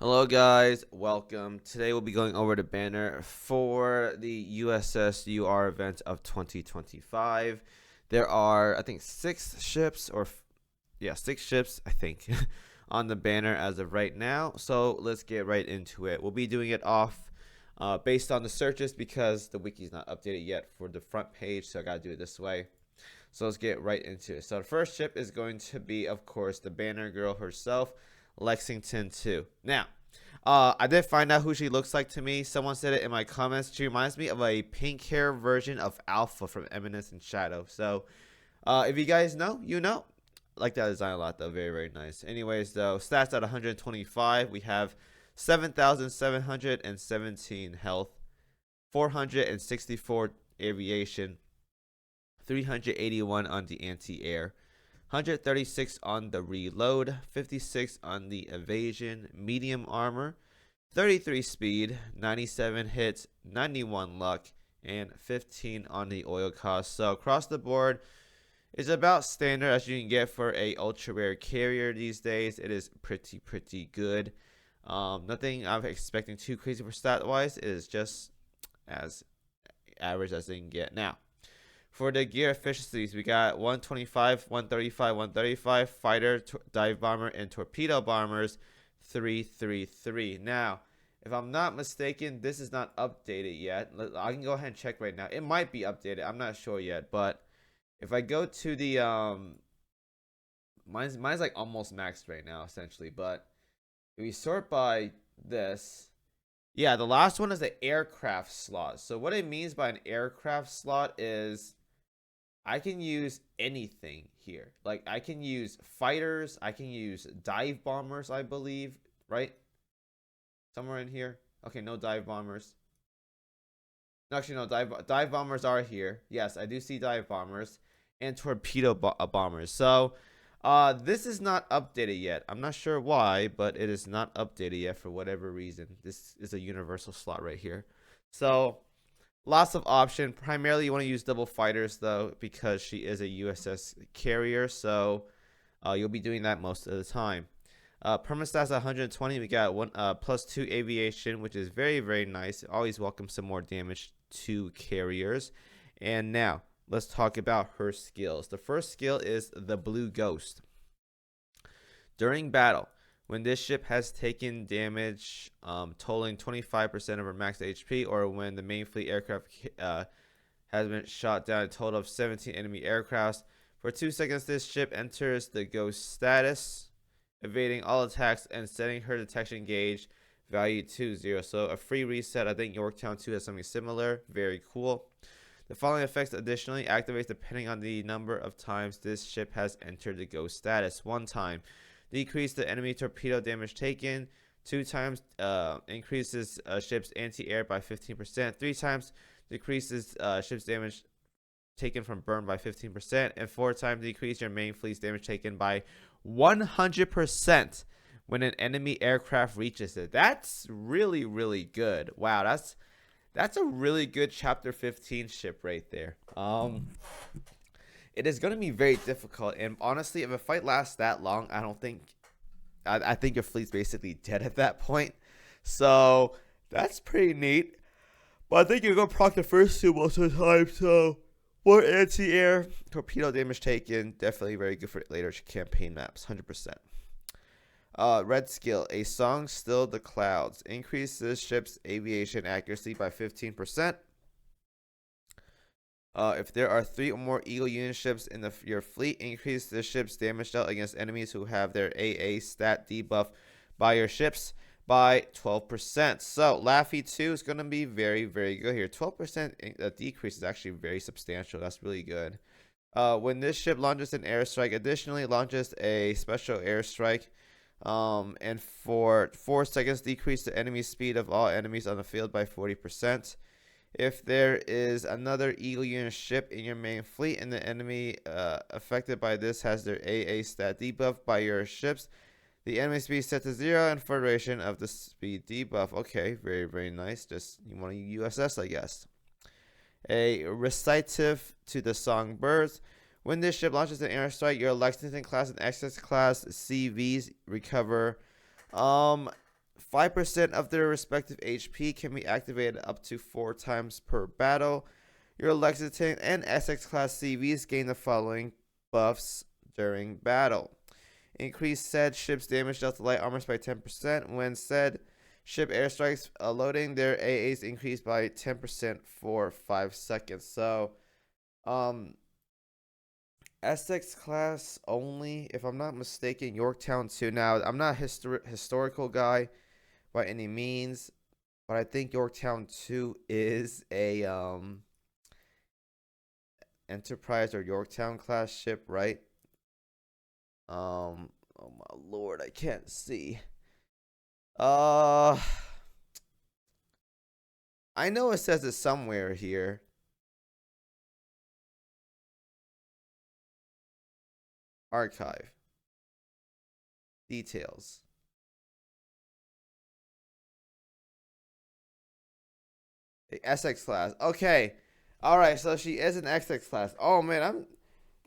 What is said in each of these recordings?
Hello guys, welcome. Today we'll be going over the banner for the USS UR event of 2025. There are, I think, six ships I think, on the banner as of right now. So let's get right into it. We'll be doing it off based on the searches because the wiki's not updated yet for the front page, so I gotta do it this way. So let's get right into it. So the first ship is going to be, of course, the banner girl herself, Lexington II. Now, I did find out who she looks like to me. Someone said it in my comments. She reminds me of a pink hair version of Alpha from Eminence and Shadow. So, if you guys know, you know. I like that design a lot, though. Very, very nice. Anyways, though, stats at 125. We have 7,717 health, 464 aviation, 381 on the anti-air, 136 on the reload, 56 on the evasion, medium armor, 33 speed, 97 hits, 91 luck, and 15 on the oil cost. So across the board is about standard as you can get for a ultra rare carrier these days. It is pretty good. Nothing I'm expecting too crazy for stat wise. It is just as average as they can get. Now, for the gear efficiencies, we got 125, 135, 135, fighter, dive bomber, and torpedo bombers, 333. Now, if I'm not mistaken, this is not updated yet. I can go ahead and check right now. It might be updated. I'm not sure yet. But if I go to the mine's like almost maxed right now, essentially. But if we sort by this, yeah, the last one is the aircraft slot. So what it means by an aircraft slot is I can use anything here. Like, I can use fighters. I can use dive bombers, I believe. Right? Somewhere in here. Okay, no dive bombers. No, actually, no. Dive bombers are here. Yes, I do see dive bombers. And torpedo bombers. So, this is not updated yet. I'm not sure why, but it is not updated yet for whatever reason. This is a universal slot right here. So, lots of option. Primarily, you want to use double fighters, though, because she is a USS carrier. So, you'll be doing that most of the time. Perma stats 120. We got one +2 aviation, which is very, very nice. Always welcome some more damage to carriers. And now, let's talk about her skills. The first skill is the Blue Ghost. During battle, when this ship has taken damage totaling 25% of her max HP, or when the main fleet aircraft has been shot down a total of 17 enemy aircrafts, for 2 seconds this ship enters the ghost status, evading all attacks and setting her detection gauge value to 0. So a free reset. I think Yorktown 2 has something similar. Very cool. The following effects additionally activates depending on the number of times this ship has entered the ghost status. 1 time, decrease the enemy torpedo damage taken. 2 times, increases ship's anti-air by 15%. 3 times, decreases ship's damage taken from burn by 15%. And 4 times, decrease your main fleet's damage taken by 100% when an enemy aircraft reaches it. That's really, really good. Wow, that's a really good chapter 15 ship right there. It is going to be very difficult, and honestly, if a fight lasts that long, I think your fleet's basically dead at that point. So that's pretty neat. But I think you're going to proc the first 2 most of the time. So more anti-air, torpedo damage taken, definitely very good for later campaign maps, 100%. Red skill, a song stilled the clouds. Increase this ship's aviation accuracy by 15%. If there are 3 or more Eagle unit ships in your fleet, increase the ship's damage dealt against enemies who have their AA stat debuff by your ships by 12%. So Laffy 2 is going to be very, very good here. 12% decrease is actually very substantial. That's really good. When this ship launches an airstrike, additionally launches a special airstrike. And for 4 seconds, decrease the enemy speed of all enemies on the field by 40%. If there is another Eagle unit ship in your main fleet and the enemy affected by this has their AA stat debuff by your ships, the enemy speed set to 0 and for duration of the speed debuff. Okay, very, very nice. Just you want to USS, I guess. A recitative to the songbirds. When this ship launches an airstrike, your Lexington class and Essex class CVs recover 5% of their respective HP can be activated up to 4 times per battle. Your Lexington and Essex class CVs gain the following buffs during battle. Increase said ship's damage dealt to light armors by 10%. When said ship airstrikes loading, their AAs increase by 10% for 5 seconds. So, Essex class only, if I'm not mistaken. Yorktown 2. Now, I'm not a historical guy by any means, but I think Yorktown 2 is a Enterprise or Yorktown class ship, right? Oh my lord, I can't see. I know it says it somewhere here. Archive. Details. The SX class. Okay. Alright, so she is an XX class. Oh man,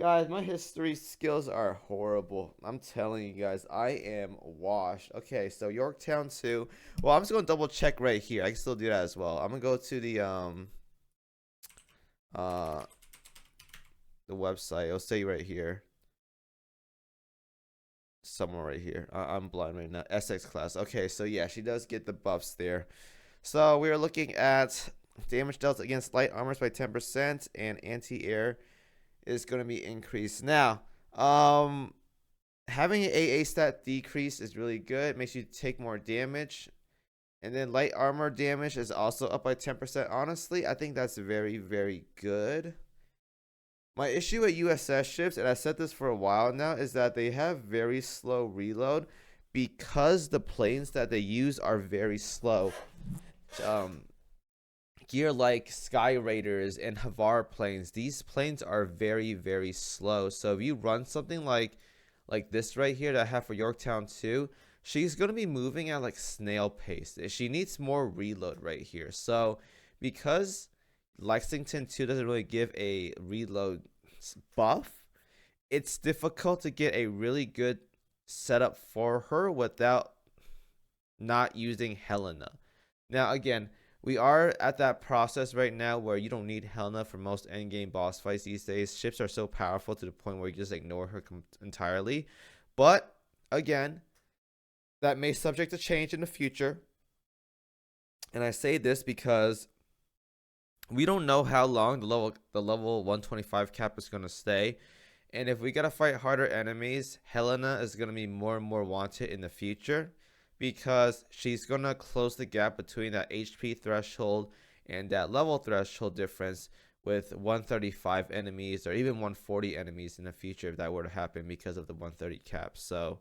guys, my history skills are horrible. I'm telling you guys, I am washed. Okay, so Yorktown 2. Well, I'm just gonna double check right here. I can still do that as well. I'm gonna go to the website. It'll say right here. Somewhere right here. I'm blind right now. SX class. Okay, so yeah, she does get the buffs there. So we are looking at damage dealt against light armors by 10%, and anti-air is going to be increased. Now, having an AA stat decrease is really good. It makes you take more damage. And then light armor damage is also up by 10%. Honestly, I think that's very, very good. My issue with USS ships, and I said this for a while now, is that they have very slow reload because the planes that they use are very slow. Gear like Sky Raiders and Havar planes, these planes are very, very slow. So if you run something like this right here that I have for Yorktown 2, she's going to be moving at like snail pace. She needs more reload right here. So because Lexington 2 doesn't really give a reload buff, it's difficult to get a really good setup for her without not using Helena. Now again, we are at that process right now where you don't need Helena for most endgame boss fights these days. Ships are so powerful to the point where you just ignore her entirely. But again, that may subject to change in the future. And I say this because we don't know how long the level 125 cap is going to stay. And if we got to fight harder enemies, Helena is going to be more and more wanted in the future, because she's going to close the gap between that HP threshold and that level threshold difference with 135 enemies or even 140 enemies in the future if that were to happen because of the 130 cap. So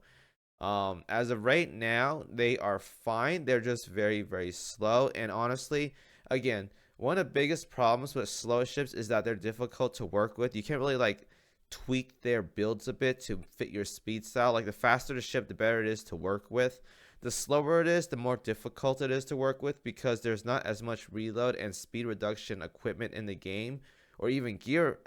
as of right now, they are fine. They're just very, very slow. And honestly, again, one of the biggest problems with slow ships is that they're difficult to work with. You can't really like tweak their builds a bit to fit your speed style. Like the faster the ship, the better it is to work with. The slower it is, the more difficult it is to work with, because there's not as much reload and speed reduction equipment in the game, or even gear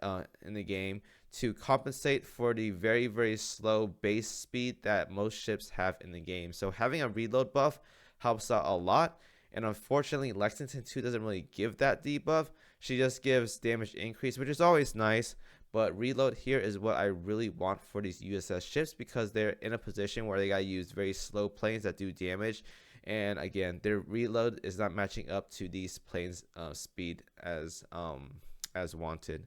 in the game, to compensate for the very, very slow base speed that most ships have in the game. So having a reload buff helps out a lot. And unfortunately, Lexington 2 doesn't really give that debuff. She just gives damage increase, which is always nice. But reload here is what I really want for these USS ships, because they're in a position where they gotta use very slow planes that do damage. And again, their reload is not matching up to these planes' speed as wanted.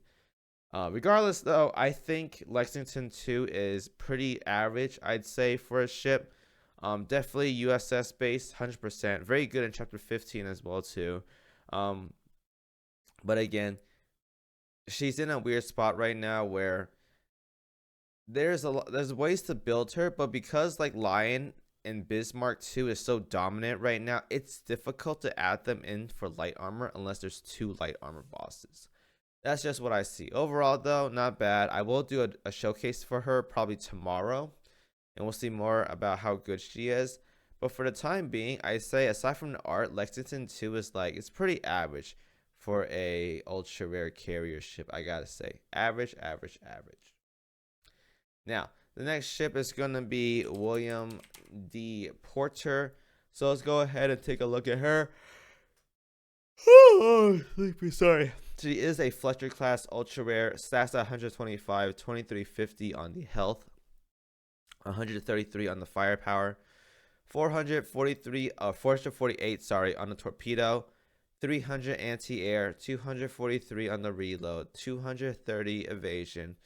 Regardless, though, I think Lexington 2 is pretty average, I'd say, for a ship. Definitely USS based, 100%. Very good in Chapter 15 as well, too. But again, she's in a weird spot right now where there's ways to build her, but because like Lion and Bismarck 2 is so dominant right now, it's difficult to add them in for light armor unless there's 2 light armor bosses. That's just what I see. Overall, though, not bad. I will do a showcase for her probably tomorrow, and we'll see more about how good she is. But for the time being, I say aside from the art, Lexington 2 is like, it's pretty average for a ultra rare carrier ship, I gotta say. Average, average, average. Now, the next ship is gonna be William D. Porter. So let's go ahead and take a look at her. Oh, sleepy. Sorry. She is a Fletcher class ultra rare. Stats at 125, 2350 on the health, 133 on the firepower, 448, sorry, on the torpedo, 300 anti-air, 243 on the reload, 230 evasion,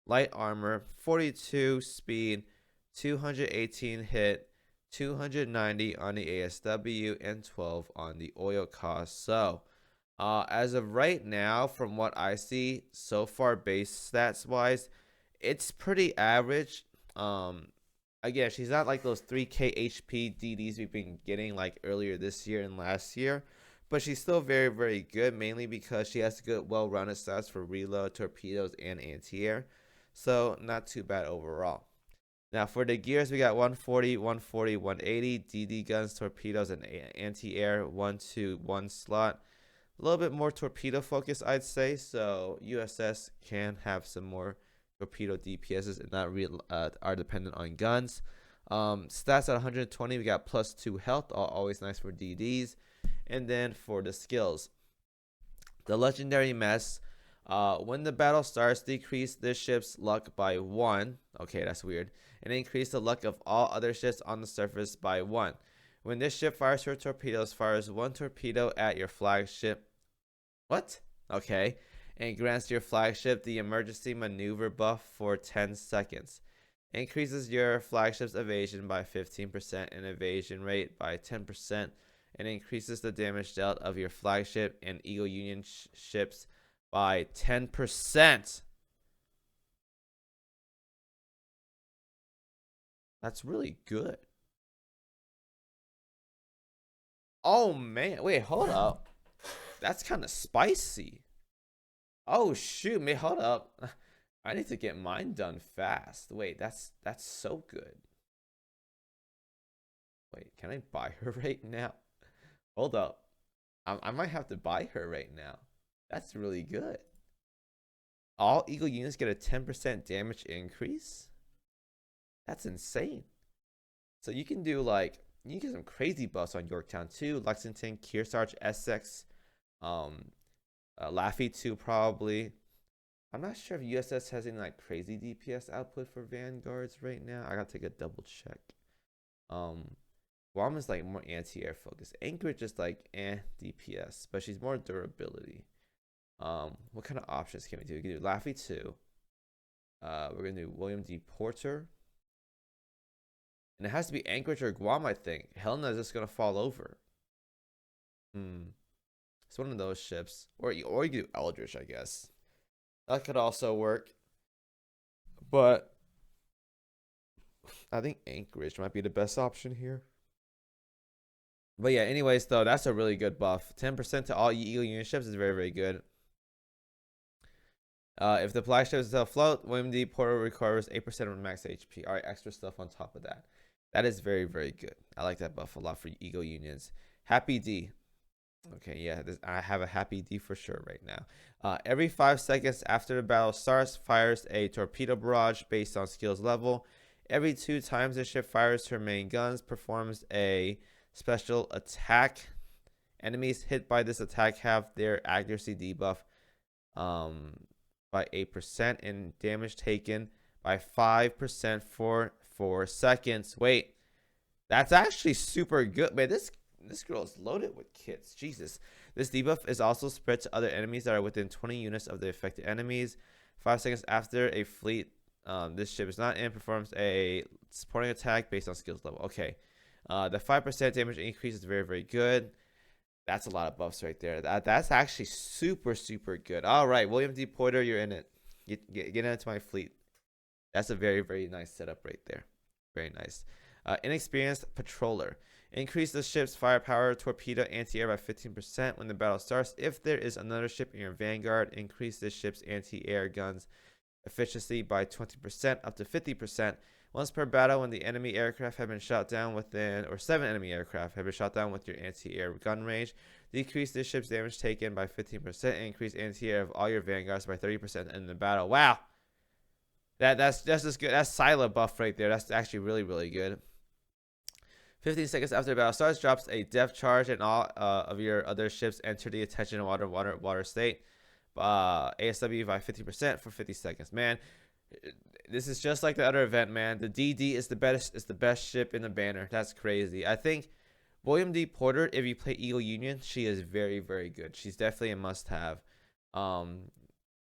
light armor, 42 speed, 218 hit, 290 on the ASW, and 12 on the oil cost. So, as of right now, from what I see so far, base stats wise, it's pretty average. Again, she's not like those 3K HP DDs we've been getting like earlier this year and last year, but she's still very, very good, mainly because she has good, well-rounded stats for reload, torpedoes, and anti-air. So, not too bad overall. Now, for the gears, we got 140, 140, 180, DD guns, torpedoes, and anti-air, 1-2-1 slot. A little bit more torpedo focus, I'd say, so USS can have some more torpedo DPSs and not are dependent on guns. Stats at 120, we got +2 health, always nice for DDs. And then for the skills, the legendary mess. When the battle starts, decrease this ship's luck by 1. Okay, that's weird. And increase the luck of all other ships on the surface by 1. When this ship fires her torpedoes, fires 1 torpedo at your flagship. What? Okay. And grants your flagship the emergency maneuver buff for 10 seconds. Increases your flagship's evasion by 15% and evasion rate by 10. And increases the damage dealt of your flagship and Eagle Union ships by 10%. That's really good. Oh man, wait, hold up. That's kind of spicy. Oh shoot, man, hold up. I need to get mine done fast. Wait, that's so good. Wait, can I buy her right now? Hold up. I might have to buy her right now. That's really good. All Eagle units get a 10% damage increase? That's insane. So you can do like, you can get some crazy buffs on Yorktown 2, Lexington, Kearsarge, Essex, Laffy 2 probably. I'm not sure if USS has any like crazy DPS output for Vanguards right now. I gotta take a double check. Guam is like more anti-air focused. Anchorage is like DPS, but she's more durability. What kind of options can we do? We can do Laffy 2. We're gonna do William D. Porter. And it has to be Anchorage or Guam, I think. Helena is just gonna fall over. It's one of those ships. Or you do Eldritch, I guess. That could also work. But I think Anchorage might be the best option here. But yeah, anyways, though, that's a really good buff. 10% to all Eagle unit ships is very, very good. If the flagship is still afloat, William D. Porter recovers 8% of max HP. All right, extra stuff on top of that. That is very, very good. I like that buff a lot for Eagle unions. Happy D. Okay, yeah, I have a Happy D for sure right now. Every 5 seconds after the battle starts, fires a torpedo barrage based on skills level. Every 2 times the ship fires her main guns, performs a special attack. Enemies hit by this attack have their accuracy debuff by 8% and damage taken by 5% for 4 seconds. Wait, that's actually super good. Man, this girl is loaded with kits. Jesus. This debuff is also spread to other enemies that are within 20 units of the affected enemies. 5 seconds after a fleet this ship is not in, performs a supporting attack based on skills level. Okay. The 5% damage increase is very, very good. That's a lot of buffs right there. That's actually super, super good. All right, William D. Porter, you're in it. Get into my fleet. That's a very, very nice setup right there. Very nice. Inexperienced patroller. Increase the ship's firepower, torpedo, anti-air by 15% when the battle starts. If there is another ship in your vanguard, increase the ship's anti-air guns efficiency by 20% up to 50%. Once per battle, when the enemy aircraft have been shot down within, or 7 enemy aircraft have been shot down with your anti-air gun range, decrease this ship's damage taken by 15% and increase anti-air of all your vanguards by 30% in the battle. Wow. That's just good. That's Sila buff right there. That's actually really, really good. 15 seconds after the battle starts, drops a depth charge, and all of your other ships enter the attention water state. ASW by 50% for 50 seconds. Man, this is just like the other event, man. The DD is the best ship in the banner. That's crazy. I think William D. Porter, if you play Eagle Union, she is very, very good. She's definitely a must-have.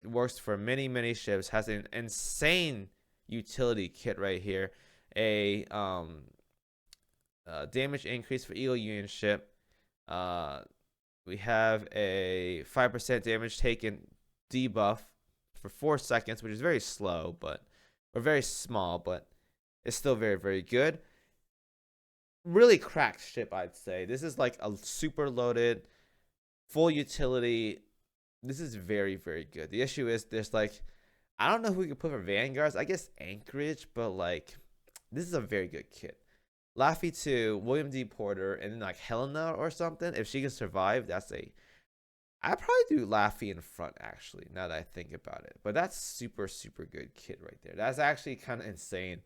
Works for many ships. Has an insane utility kit right here. A damage increase for Eagle Union ship. We have a 5% damage taken debuff for 4 seconds, which is very slow, or very small, but it's still very, very good. Really cracked ship, I'd say. This is like a super loaded, full utility. This is very, very good. The issue is there's like, I don't know who we could put for Vanguards. I guess Anchorage, but like, this is a very good kit. Laffy to William D. Porter, and then like Helena or something. If she can survive, I'd probably do Laffy in front, actually, now that I think about it. But that's super, super good kit right there. That's actually kind of insane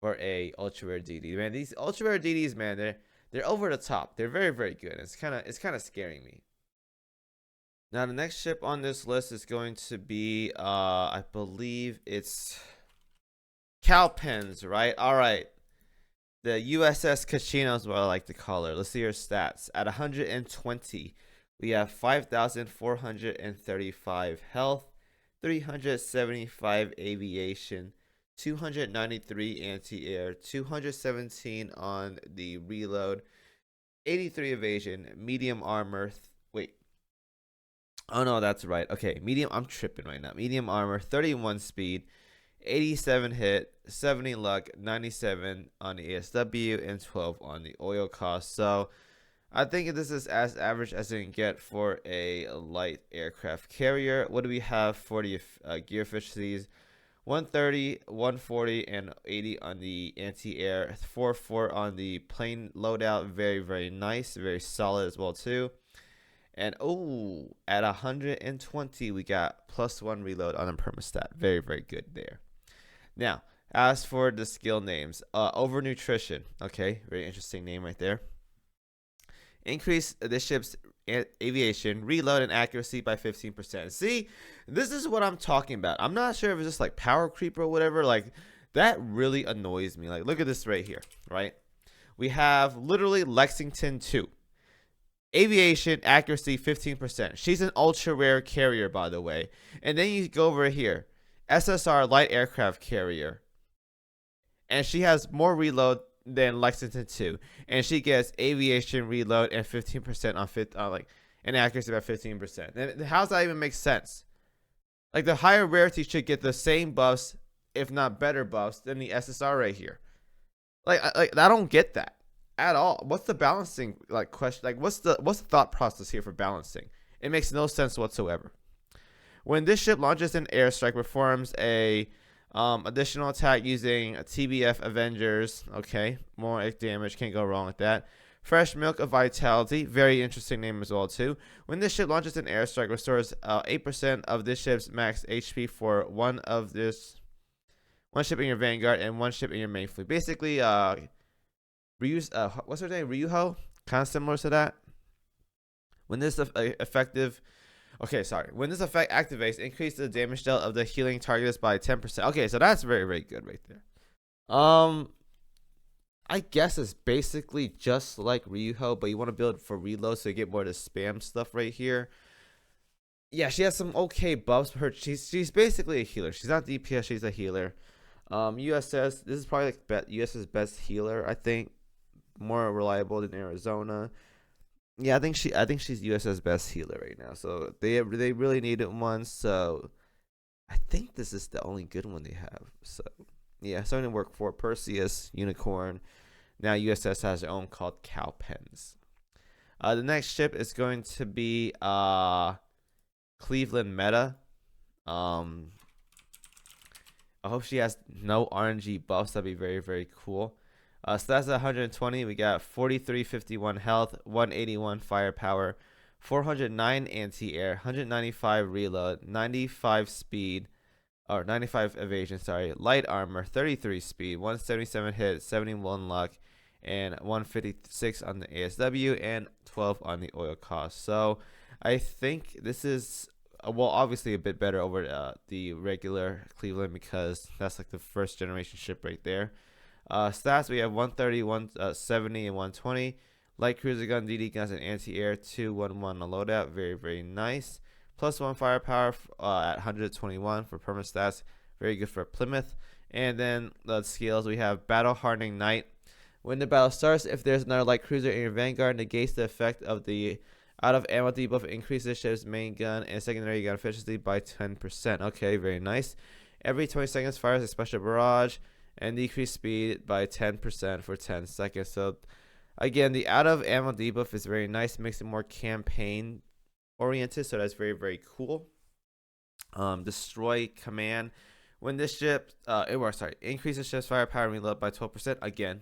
for a ultra rare DD. Man, these ultra rare DDs, man, they're over the top. They're very, very good. It's kind of scaring me. Now the next ship on this list is going to be I believe it's Cowpens, right? All right. The USS Kachino is what I like to call her. Let's see her stats. At 120, we have 5,435 health, 375 aviation, 293 anti-air, 217 on the reload, 83 evasion, medium armor. Oh no, that's right. Okay, medium. I'm tripping right now. Medium armor, 31 speed, 87 hit, 70 luck, 97 on the ASW, and 12 on the oil cost. So I think this is as average as it can get for a light aircraft carrier. What do we have for the gear efficiencies? 130, 140, and 80 on the anti-air. 4 on the plane loadout. Very, very nice. Very solid as well, too. And, at 120, we got +1 reload on a permastat. Very, very good there. Now, as for the skill names, overnutrition. Okay, very interesting name right there. Increase the ship's aviation, reload, and accuracy by 15%. See, this is what I'm talking about. I'm not sure if it's just like power creep or whatever. Like, that really annoys me. Like, look at this right here, right? We have literally Lexington II. Aviation, accuracy, 15%. She's an ultra rare carrier, by the way. And then you go over here. SSR, light aircraft carrier. And she has more reload than Lexington II. And she gets aviation, reload, and 15% on and accuracy by 15%. And how does that even make sense? Like, the higher rarity should get the same buffs, if not better buffs, than the SSR right here. Like I don't get that at all. What's the balancing question? Like, what's the thought process here for balancing? It makes no sense whatsoever. When this ship launches an airstrike, performs a additional attack using a TBF Avengers. Okay, more damage, can't go wrong with that. Fresh Milk of Vitality, very interesting name as well too. When this ship launches an airstrike, restores 8% of this ship's max HP for one ship in your Vanguard and one ship in your main fleet. Basically, what's her name? Ryuho? Kind of similar to that. When this when this effect activates, increase the damage dealt of the healing targets by 10%. Okay, so that's very, very good right there. I guess it's basically just like Ryuho, but you want to build for reload so you get more of the spam stuff right here. Yeah, she has some okay buffs for her. She's basically a healer. She's not DPS, she's a healer. USS, this is probably like USS best healer, I think. More reliable than Arizona. Yeah, I think she's USS best healer right now. So they really needed one. So I think this is the only good one they have. So yeah, starting to work for Perseus, Unicorn. Now USS has their own called Cowpens. The next ship is going to be Cleveland Meta. I hope she has no RNG buffs. That'd be very, very cool. So that's 120. We got 4351 health, 181 firepower, 409 anti-air, 195 reload, 95 speed, or 95 evasion, sorry, light armor, 33 speed, 177 hit, 71 luck, and 156 on the ASW, and 12 on the oil cost. So I think this is well, obviously a bit better over the regular Cleveland, because that's like the first generation ship right there. Stats, we have 130, 170, and 120. Light cruiser gun, DD guns, and anti-air 211 on loadout. Very, very nice. +1 firepower at 121 for permanent stats. Very good for Plymouth. And then the skills, we have battle hardening night. When the battle starts, if there's another light cruiser in your vanguard, negates the effect of the out of ammo debuff, increases ship's main gun and secondary gun efficiency by 10%. Okay, very nice. Every 20 seconds fires a special barrage and decrease speed by 10% for 10 seconds. So again, the out of ammo debuff is very nice, makes it more campaign oriented, so that's very, very cool. Destroy command. When this ship increases ship's firepower and reload by 12%. Again,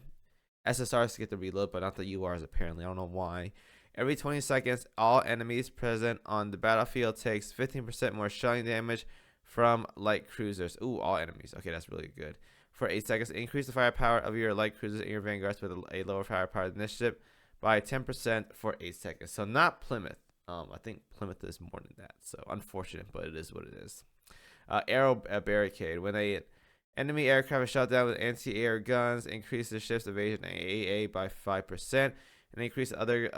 SSRs get the reload, but not the URs apparently. I don't know why. Every 20 seconds, all enemies present on the battlefield takes 15% more shelling damage from light cruisers. Ooh, all enemies. Okay, that's really good. For 8 seconds, increase the firepower of your light cruisers in your vanguards with a lower firepower than this ship by 10% for 8 seconds. So not Plymouth. I think Plymouth is more than that. So unfortunate, but it is what it is. Arrow barricade. When a enemy aircraft is shot down with anti-air guns, increase the ship's evasion AA by 5%, and increase other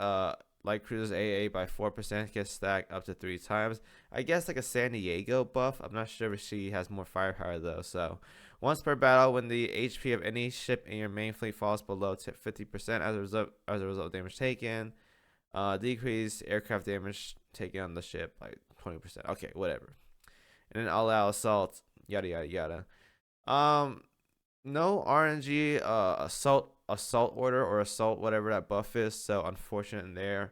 light cruisers AA by 4%. Gets stacked up to 3 times. I guess like a San Diego buff. I'm not sure if she has more firepower though. So once per battle, when the HP of any ship in your main fleet falls below 50% as a result of damage taken, decrease aircraft damage taken on the ship by 20%. Okay, whatever. And then all-out assault, yada yada yada. No RNG assault order or assault whatever that buff is, so unfortunate in there.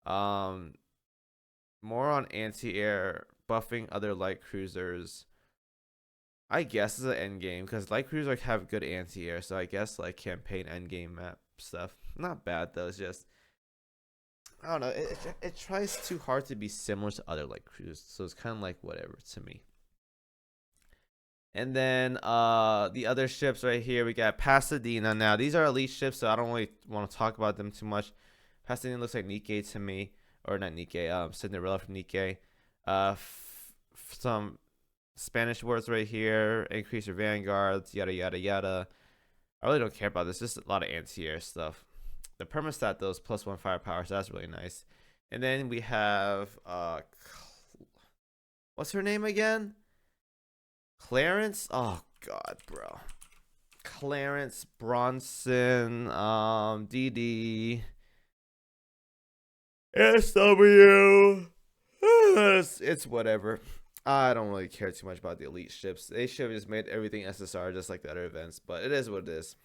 More on anti-air buffing other light cruisers. I guess is an end game, because light cruisers like have good anti-air, so I guess like campaign end game map stuff. Not bad though. It's just I don't know. It tries too hard to be similar to other light cruisers, so it's kind of like whatever to me. And then the other ships right here, we got Pasadena. Now these are elite ships, so I don't really want to talk about them too much. Pasadena looks like Nikkei to me, or not Nikkei. Cinderella from Nikkei. Some Spanish words right here. Increase your vanguards, yada yada yada. I really don't care about this. Just a lot of anti-air stuff. The permastat though is +1 firepower, so that's really nice. And then we have what's her name again? Clarence? Oh god, bro. Clarence, Bronson, DD, SW. It's whatever. I don't really care too much about the elite ships. They should have just made everything SSR just like the other events, but it is what it is.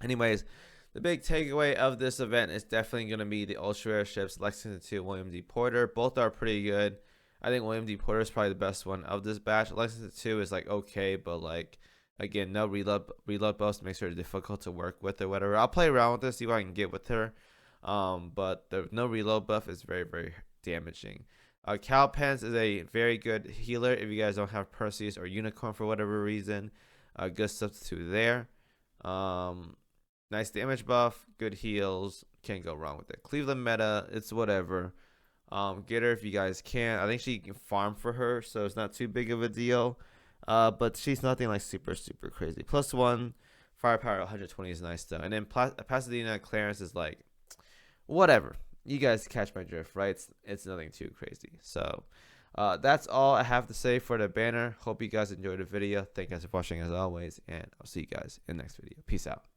Anyways, the big takeaway of this event is definitely going to be the ultra rare ships, Lexington II, William D. Porter. Both are pretty good. I think William D. Porter is probably the best one of this batch. Lexington II is like okay, but like again, no reload buffs makes her difficult to work with or whatever. I'll play around with this, see what I can get with her. But the no reload buff is very, very damaging. Cowpens is a very good healer if you guys don't have Perseus or Unicorn for whatever reason. Good substitute there. Nice damage buff, good heals. Can't go wrong with it. Cleveland meta, it's whatever. Get her if you guys can. I think she can farm for her, so it's not too big of a deal. But she's nothing like super crazy. +1 firepower, 120 is nice though. And then Pasadena Clarence is like whatever. You guys catch my drift, right? It's nothing too crazy. So that's all I have to say for the banner. Hope you guys enjoyed the video. Thank you guys for watching as always, and I'll see you guys in the next video. Peace out.